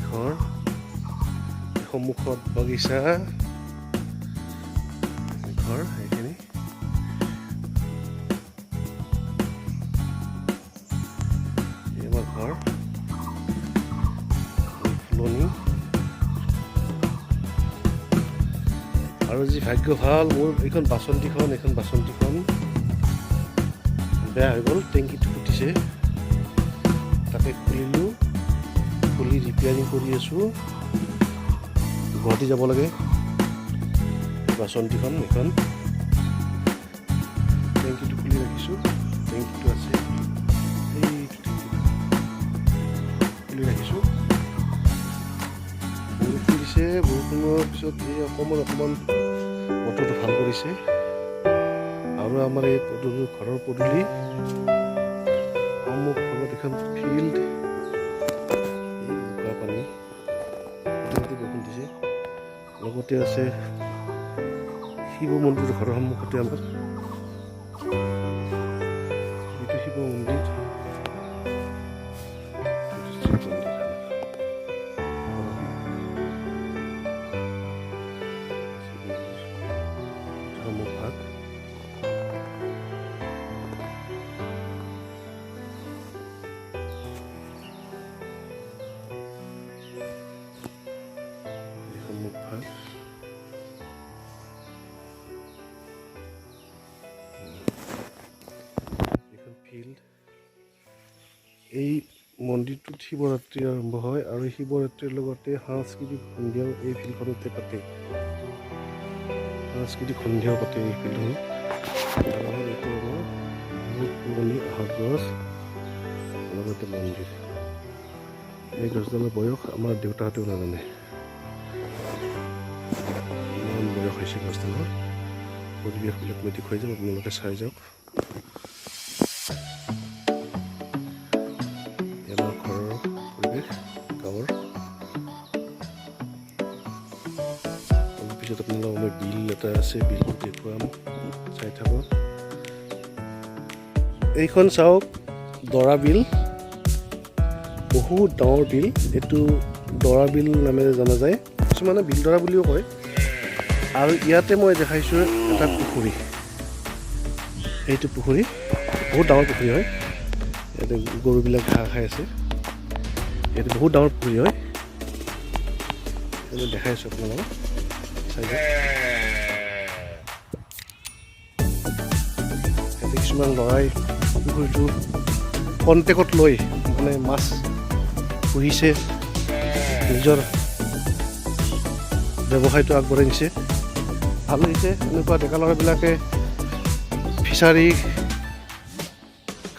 ঘৰ সন্মুখত বাগিচা ঘৰ এইখিনি আমাৰ ঘৰ ফুলনি আৰু যি ভাগ্য ভাল মোৰ এইখন বাচন্তিখন বেয়া হৈ গ'ল টেংকিটো ফুটিছে তাকে খুলি ৰিপেয়াৰিং কৰি আছোঁ গুৱাহাটী যাব লাগে বাচন্তিখন এইখন টেংকিটো খুলি ৰাখিছোঁ টেংকিটো আছে খুলি ৰাখিছোঁ বৰষুণ দিছে বৰষুণৰ পিছত এই অকণমান বতৰটো ভাল কৰিছে আৰু আমাৰ এই ঘৰৰ পদূলি সন্মুখত এখন ফিল্ড পানী বৰষুণ দিছে লগতে আছে শিৱ মন্দিৰ ঘৰৰ সন্মুখতে আমাৰ এইটো শিৱ মন্দিৰ সন্মুখভাগ ফিল্ড এই মন্দিৰটোত শিৱৰাত্ৰি আৰম্ভ হয় আৰু শিৱৰাত্ৰিৰ লগতে সাংস্কৃতিক সন্ধিয়াও এই ফিল্ডখনতে পাতে এই ফিল্ডখন এইটো আমাৰ বহুত পুৰণি আহত গছ লগতে মন্দিৰ এই গছডালৰ বয়স আমাৰ দেউতাহঁতেও নাজানে ইমান বয়স হৈছে গছডালৰ পৰিৱেশবিলাক মই দেখুৱাই যাম আপোনালোকে চাই যাওক আমাৰ ঘৰৰ পৰিৱেশ গাঁৱৰ তাৰপিছত আপোনালোকক মই বিল এটা আছে বিলটো দেখুৱাম চাই থাকক এইখন চাওক দৰা বিল বহুত ডাঙৰ বিল এইটো দৰা বিল নামেৰে জনা যায় কিছুমানে বিল দৰা বুলিও কয় আৰু ইয়াতে মই দেখাইছোঁ এটা পুখুৰী এইটো পুখুৰী বহুত ডাঙৰ পুখুৰী হয় ইয়াতে গৰুবিলাক ঘাঁহ খাই আছে এইটো বহুত ডাঙৰ পুখুৰী হয় মই দেখাইছোঁ আপোনালোকক চাই যাওক ইয়াতে কিছুমান ল'ৰাই পুখুৰীটো কণ্টেক্টত লৈ মানে মাছ পুহিছে নিজৰ ব্যৱসায়টো আগবঢ়াই নিছে ভাল লাগিছে এনেকুৱা ডেকা ল'ৰাবিলাকে ফিচাৰী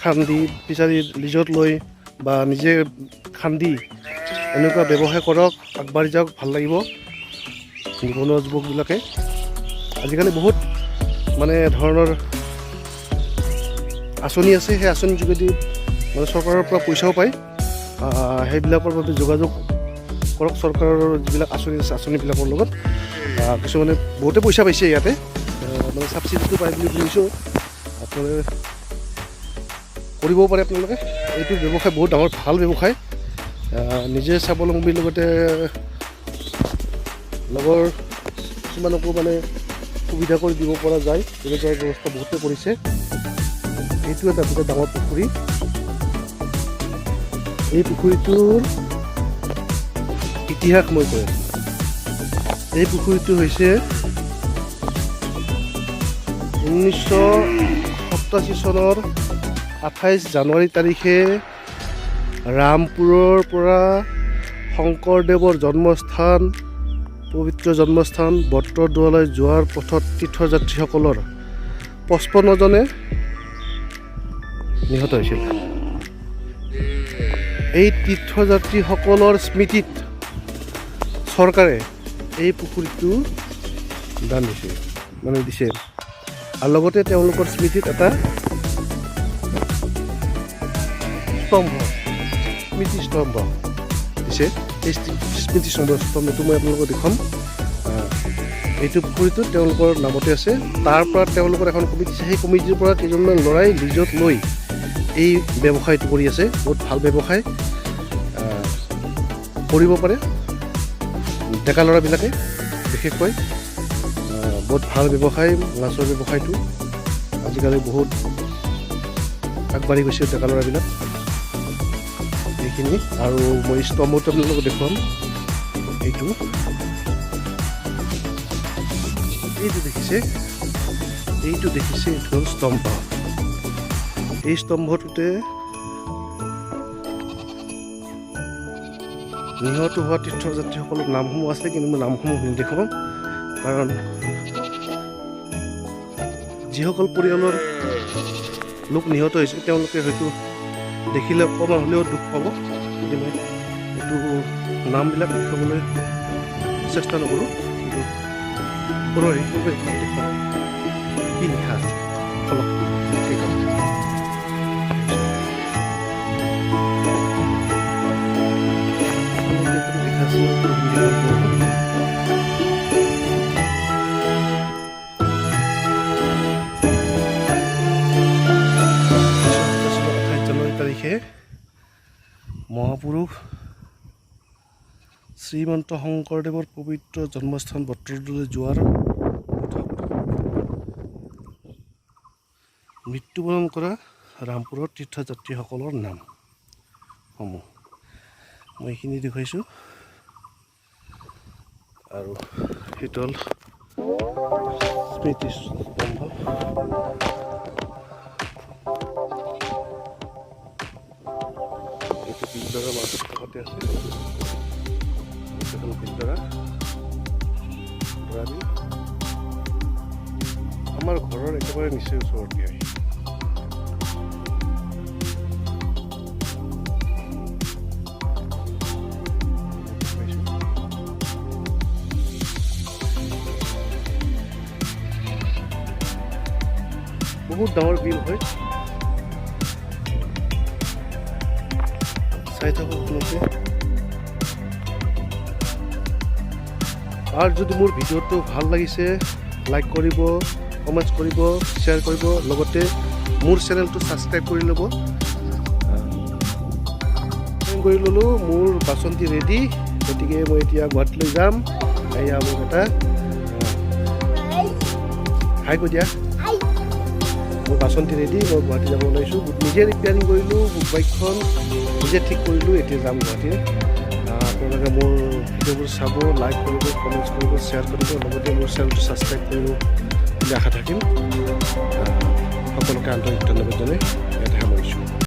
খান্দি ফিচাৰী লিজত লৈ বা নিজে খান্দি এনেকুৱা ব্যৱসায় কৰক আগবাঢ়ি যাওক ভাল লাগিব নিবনুৱা যুৱকবিলাকে আজিকালি বহুত মানে ধৰণৰ আঁচনি আছে সেই আঁচনিৰ যোগেদি মানে চৰকাৰৰ পৰা পইচাও পায় সেইবিলাকৰ বাবে যোগাযোগ কৰক চৰকাৰৰ যিবিলাক আঁচনি আছে আঁচনিবিলাকৰ লগত কিছুমানে বহুতে পইচা পাইছে ইয়াতে মানে ছাবচিডিটো পায় বুলি শুনিছোঁ আপোনালোকে কৰিবও পাৰে আপোনালোকে এইটো ব্যৱসায় বহুত ডাঙৰ ভাল ব্যৱসায় নিজে স্বাৱলম্বীৰ লগতে লগৰ কিছুমানকো মানে সুবিধা কৰি দিব পৰা যায় তেনেকুৱা ব্যৱস্থা বহুতে কৰিছে এইটো এটা বিৰাট ডাঙৰ পুখুৰী এই পুখুৰীটোৰ ইতিহাস মই কৈ আছোঁ এই পুখুৰীটো হৈছে 1987 চনৰ 28 জানুৱাৰী তাৰিখে ৰামপুৰৰ পৰা শংকৰদেৱৰ জন্মস্থান পবিত্ৰ জন্মস্থান বটদ্ৰৱালৈ যোৱাৰ পথত তীৰ্থযাত্ৰীসকলৰ 55 জনে নিহত হৈছিল এই তীৰ্থযাত্ৰীসকলৰ স্মৃতিত চৰকাৰে এই পুখুৰীটো দান দিছে আৰু লগতে তেওঁলোকৰ স্মৃতিত এটা স্মৃতিস্তম্ভ দিছে এই স্মৃতিস্তম্ভটো মই আপোনালোকক দেখুৱাম এইটো পুখুৰীটো তেওঁলোকৰ নামতে আছে তাৰ পৰা তেওঁলোকৰ এখন কমিটি আছে সেই কমিটিৰ পৰা কেইজনমান ল'ৰাই লিজত লৈ এই ব্যৱসায়টো কৰি আছে বহুত ভাল ব্যৱসায় কৰিব পাৰে ডেকা ল'ৰাবিলাকে বিশেষকৈ বহুত ভাল ব্যৱসায় মাছৰ ব্যৱসায়টো আজিকালি বহুত আগবাঢ়ি গৈছে ডেকা ল'ৰাবিলাক এইখিনি আৰু মই স্তম্ভটো আপোনালোকক দেখুৱাম এইটো দেখিছে এইটো হ'ল স্তম্ভ এই স্তম্ভটোতে নিহত হোৱা তীৰ্থযাত্ৰীসকলৰ নামসমূহ আছে কিন্তু মই নামসমূহ নেদেখাওঁ কাৰণ যিসকল পৰিয়ালৰ লোক নিহত হৈছে তেওঁলোকে হয়তো দেখিলে অকণমান হ'লেও দুখ পাব যদি মই এইটো নামবিলাক লিখিবলৈ চেষ্টা নকৰোঁ কিন্তু দেখুৱাম কি লিখা আছে অলপ মহাপুৰুষ শ্ৰীমন্ত শংকৰদেৱৰ পবিত্ৰ জন্মস্থান বটদ্ৰৱাৰলৈ যোৱাৰ মৃত্যুবৰণ কৰা ৰামপুৰৰ তীৰ্থযাত্ৰীসকলৰ নামসমূহ মই এইখিনি দেখুৱাইছোঁ আৰু সেইটো হ'ল স্মৃতিস্তম্ভ এইটো পিছডৰা মাজত কাষতে আছে এইটো পিছডৰা আমাৰ ঘৰৰ একেবাৰে নিচেই ওচৰতে আহি বহুত ডাঙৰ বিল হয় চাই থাকক আপোনালোকে আৰু যদি মোৰ ভিডিঅ'টো ভাল লাগিছে লাইক কৰিব কমেণ্টছ কৰিব শ্বেয়াৰ কৰিব লগতে মোৰ চেনেলটো ছাবস্ক্ৰাইব কৰি ল'ব কৰি ল'লোঁ মোৰ বাচন্তি ৰেডি গতিকে মই এতিয়া গুৱাহাটীলৈ যাম এয়া মোক এটা হাই কৈ দিয়া মোৰ বাচন্তি ৰেডি মই গুৱাহাটী যাব ওলাইছোঁ নিজে ৰিপেয়াৰিং কৰিলোঁ বাইকখন নিজে ঠিক কৰিলোঁ এতিয়া যাম গুৱাহাটী আপোনালোকে মোৰ ভিডিঅ'বোৰ চাব লাইক কৰিব কমেণ্টছ কৰিব শ্বেয়াৰ কৰিব লগতে মোৰ চেনেলটো ছাবস্ক্ৰাইব কৰিব বুলি আশা থাকিল সকলোকে আন্তৰিক ধন্যবাদ জনাই